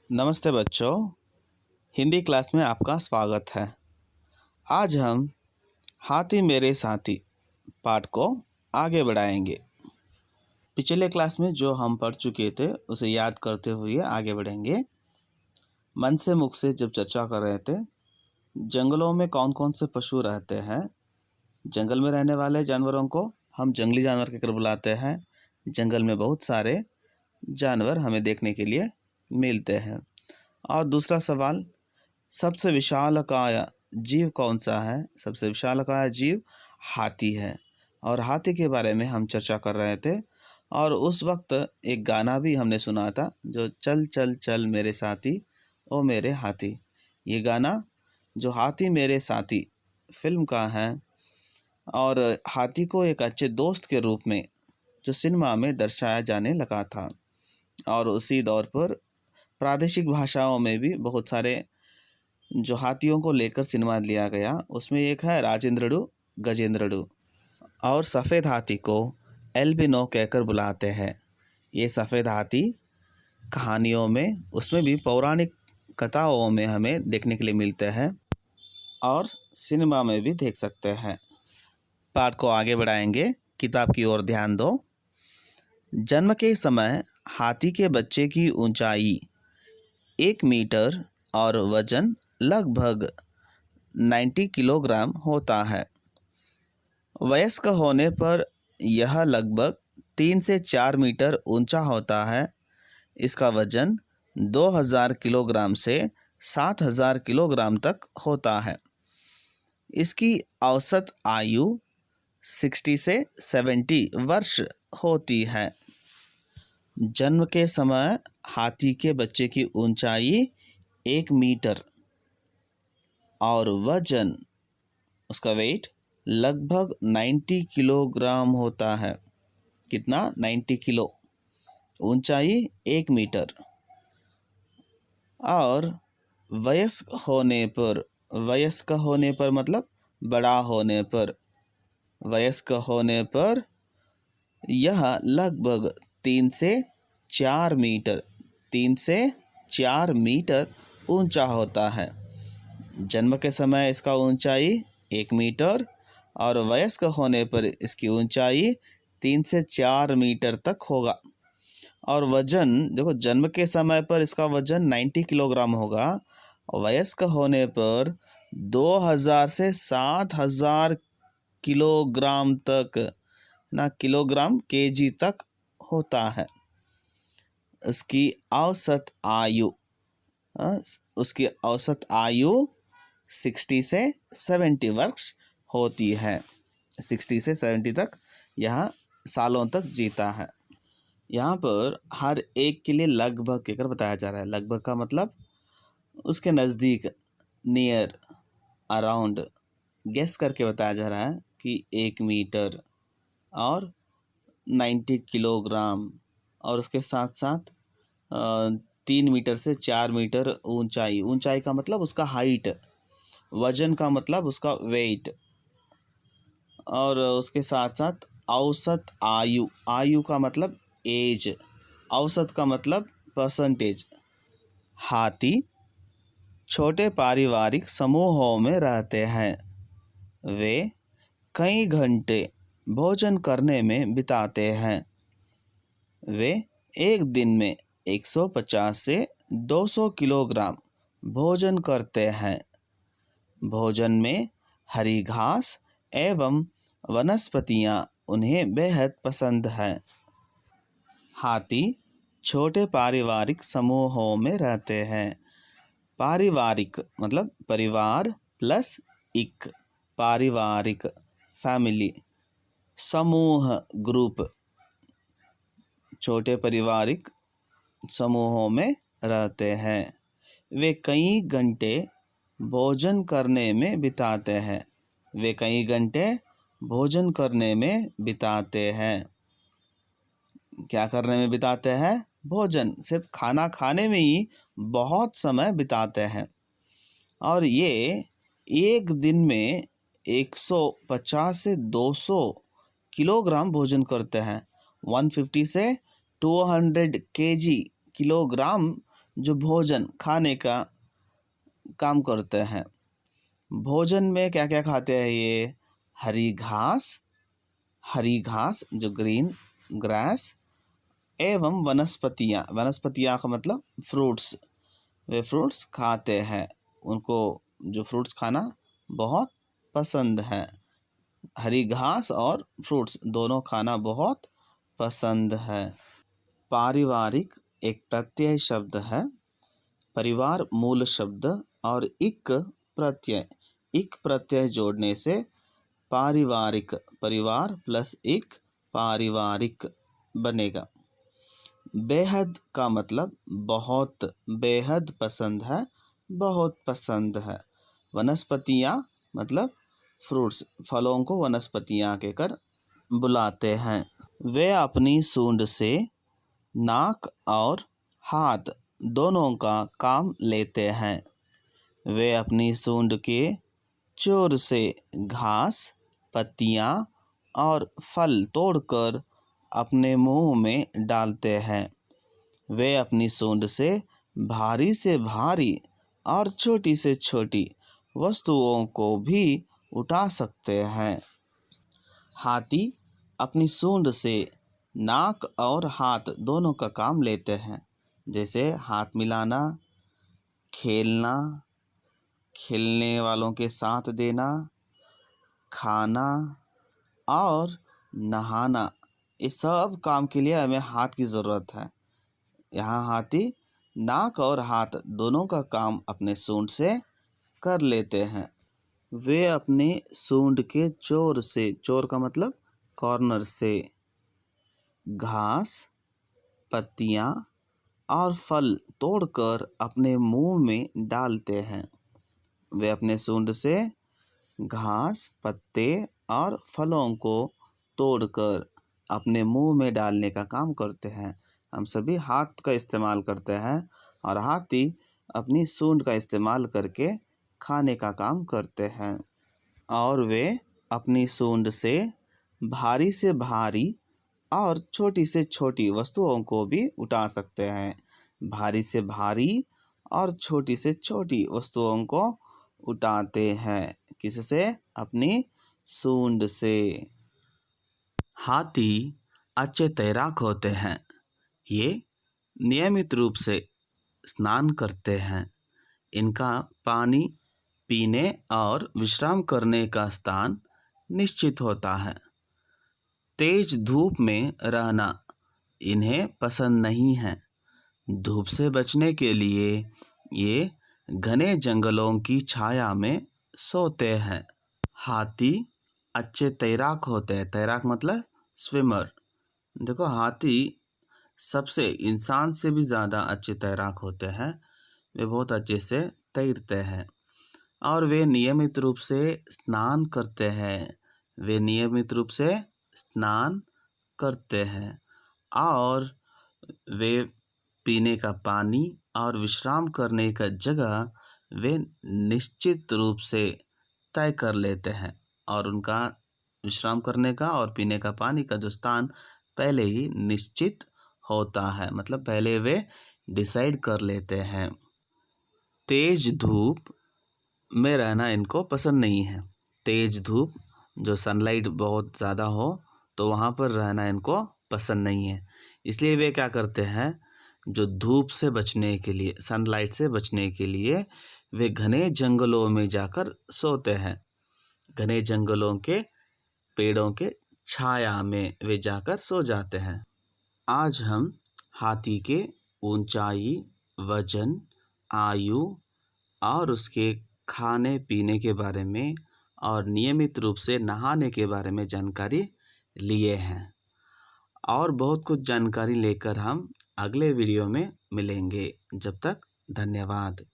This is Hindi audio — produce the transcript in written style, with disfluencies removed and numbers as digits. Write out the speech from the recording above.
नमस्ते बच्चों, हिंदी क्लास में आपका स्वागत है। आज हम हाथी मेरे साथी पाठ को आगे बढ़ाएंगे। पिछले क्लास में जो हम पढ़ चुके थे उसे याद करते हुए आगे बढ़ेंगे। मन से मुख से जब चर्चा कर रहे थे, जंगलों में कौन कौन से पशु रहते हैं। जंगल में रहने वाले जानवरों को हम जंगली जानवर कहकर बुलाते हैं। जंगल में बहुत सारे जानवर हमें देखने के लिए मिलते हैं। और दूसरा सवाल, सबसे विशालकाय जीव कौन सा है? सबसे विशालकाय जीव हाथी है। और हाथी के बारे में हम चर्चा कर रहे थे और उस वक्त एक गाना भी हमने सुना था, जो चल चल चल मेरे साथी ओ मेरे हाथी। ये गाना जो हाथी मेरे साथी फिल्म का है और हाथी को एक अच्छे दोस्त के रूप में जो सिनेमा में दर्शाया जाने लगा था। और उसी दौर पर प्रादेशिक भाषाओं में भी बहुत सारे जो हाथियों को लेकर सिनेमा लिया गया। उसमें एक है राजेंद्रडू, गजेंद्रडू। और सफ़ेद हाथी को एल्बिनो कहकर बुलाते हैं। ये सफ़ेद हाथी कहानियों में, उसमें भी पौराणिक कथाओं में हमें देखने के लिए मिलते हैं और सिनेमा में भी देख सकते हैं। पाठ को आगे बढ़ाएंगे, किताब की ओर ध्यान दो। जन्म के समय हाथी के बच्चे की ऊंचाई 1 मीटर और वजन लगभग 90 किलोग्राम होता है। वयस्क होने पर यह लगभग 3 से 4 मीटर ऊंचा होता है। इसका वजन 2000 किलोग्राम से 7000 किलोग्राम तक होता है। इसकी औसत आयु 60 से 70 वर्ष होती है। जन्म के समय हाथी के बच्चे की ऊंचाई 1 मीटर और वजन, उसका वेट लगभग 90 किलोग्राम होता है। कितना? 90 किलो। ऊंचाई 1 मीटर। और वयस्क होने पर मतलब बड़ा होने पर, वयस्क होने पर यह लगभग 3 से 4 मीटर ऊंचा होता है। जन्म के समय इसका ऊंचाई 1 मीटर और वयस्क होने पर इसकी ऊंचाई 3 से 4 मीटर तक होगा। और वजन देखो, जन्म के समय पर इसका वजन 90 किलोग्राम होगा। वयस्क होने पर 2000 से 7000 किलोग्राम तक ना, किलोग्राम केजी तक होता है। उसकी औसत आयु 60 से 70 वर्ष होती है। 60 से 70 तक यह सालों तक जीता है। यहाँ पर हर एक के लिए लगभग कहकर बताया जा रहा है। लगभग का मतलब उसके नज़दीक, नियर, अराउंड, गेस करके बताया जा रहा है कि 1 मीटर और 90 किलोग्राम और उसके साथ साथ 3 मीटर से 4 मीटर ऊंचाई का मतलब उसका हाइट, वजन का मतलब उसका वेट, और उसके साथ साथ औसत आयु का मतलब एज, औसत का मतलब परसेंटेज। हाथी छोटे पारिवारिक समूहों में रहते हैं। वे कई घंटे भोजन करने में बिताते हैं। वे एक दिन में 150 से 200 किलोग्राम भोजन करते हैं। भोजन में हरी घास एवं वनस्पतियां उन्हें बेहद पसंद हैं। हाथी छोटे पारिवारिक समूहों में रहते हैं। पारिवारिक मतलब परिवार प्लस इक, पारिवारिक, फैमिली। समूह, ग्रुप, छोटे पारिवारिक समूहों में रहते हैं। वे कई घंटे भोजन करने में बिताते हैं। वे कई घंटे भोजन करने में बिताते हैं। क्या करने में बिताते हैं? भोजन, सिर्फ खाना खाने में ही बहुत समय बिताते हैं। और ये एक दिन में 150 से 200 किलोग्राम भोजन करते हैं। 150 से 200 केजी, किलोग्राम जो भोजन खाने का काम करते हैं। भोजन में क्या क्या खाते हैं ये? हरी घास जो ग्रीन ग्रास एवं वनस्पतियाँ का मतलब फ्रूट्स, वे फ्रूट्स खाते हैं। उनको जो फ्रूट्स खाना बहुत पसंद है। हरी घास और फ्रूट्स दोनों खाना बहुत पसंद है। पारिवारिक एक प्रत्यय शब्द है। परिवार मूल शब्द और इक प्रत्यय जोड़ने से पारिवारिक, परिवार प्लस इक पारिवारिक बनेगा। बेहद का मतलब बहुत, बेहद पसंद है, बहुत पसंद है। वनस्पतियाँ मतलब फ्रूट्स, फलों को वनस्पतियाँ कहकर बुलाते हैं। वे अपनी सूंड से नाक और हाथ दोनों का काम लेते हैं। वे अपनी सूंड के चोर से घास, पत्तियाँ और फल तोड़कर अपने मुंह में डालते हैं। वे अपनी सूंड से भारी से भारी और छोटी से छोटी वस्तुओं को भी उठा सकते हैं। हाथी अपनी सूंड से नाक और हाथ दोनों का काम लेते हैं, जैसे हाथ मिलाना, खेलना, खेलने वालों के साथ देना, खाना और नहाना। इस सब काम के लिए हमें हाथ की ज़रूरत है। यहाँ हाथी नाक और हाथ दोनों का काम अपने सूंड से कर लेते हैं। वे अपने सूंड के चोर से, चोर का मतलब कॉर्नर से, घास, पत्तियाँ और फल तोड़कर अपने मुंह में डालते हैं। वे अपने सूंड से घास, पत्ते और फलों को तोड़कर अपने मुंह में डालने का काम करते हैं। हम सभी हाथ का इस्तेमाल करते हैं और हाथी अपनी सूंड का इस्तेमाल करके खाने का काम करते हैं। और वे अपनी सूंड से भारी से भारी और छोटी से छोटी वस्तुओं को भी उठा सकते हैं। भारी से भारी और छोटी से छोटी वस्तुओं को उठाते हैं। किससे? अपनी सूंड से। हाथी अच्छे तैराक होते हैं। ये नियमित रूप से स्नान करते हैं। इनका पानी पीने और विश्राम करने का स्थान निश्चित होता है। तेज धूप में रहना इन्हें पसंद नहीं है। धूप से बचने के लिए ये घने जंगलों की छाया में सोते हैं। हाथी अच्छे तैराक होते हैं। तैराक मतलब स्विमर। देखो, हाथी सबसे इंसान से भी ज़्यादा अच्छे तैराक होते हैं। वे बहुत अच्छे से तैरते हैं और वे नियमित रूप से स्नान करते हैं। वे नियमित रूप से स्नान करते हैं और वे पीने का पानी और विश्राम करने का जगह वे निश्चित रूप से तय कर लेते हैं और उनका विश्राम करने का और पीने का पानी का जो स्थान पहले ही निश्चित होता है, मतलब पहले वे डिसाइड कर लेते हैं। तेज धूप में रहना इनको पसंद नहीं है। तेज धूप, जो सनलाइट बहुत ज़्यादा हो तो वहाँ पर रहना इनको पसंद नहीं है। इसलिए वे क्या करते हैं, जो धूप से बचने के लिए, सनलाइट से बचने के लिए वे घने जंगलों में जाकर सोते हैं। घने जंगलों के पेड़ों के छाया में वे जाकर सो जाते हैं। आज हम हाथी के ऊंचाई, वजन, आयु और उसके खाने पीने के बारे में और नियमित रूप से नहाने के बारे में जानकारी लिए हैं और बहुत कुछ जानकारी लेकर हम अगले वीडियो में मिलेंगे। जब तक धन्यवाद।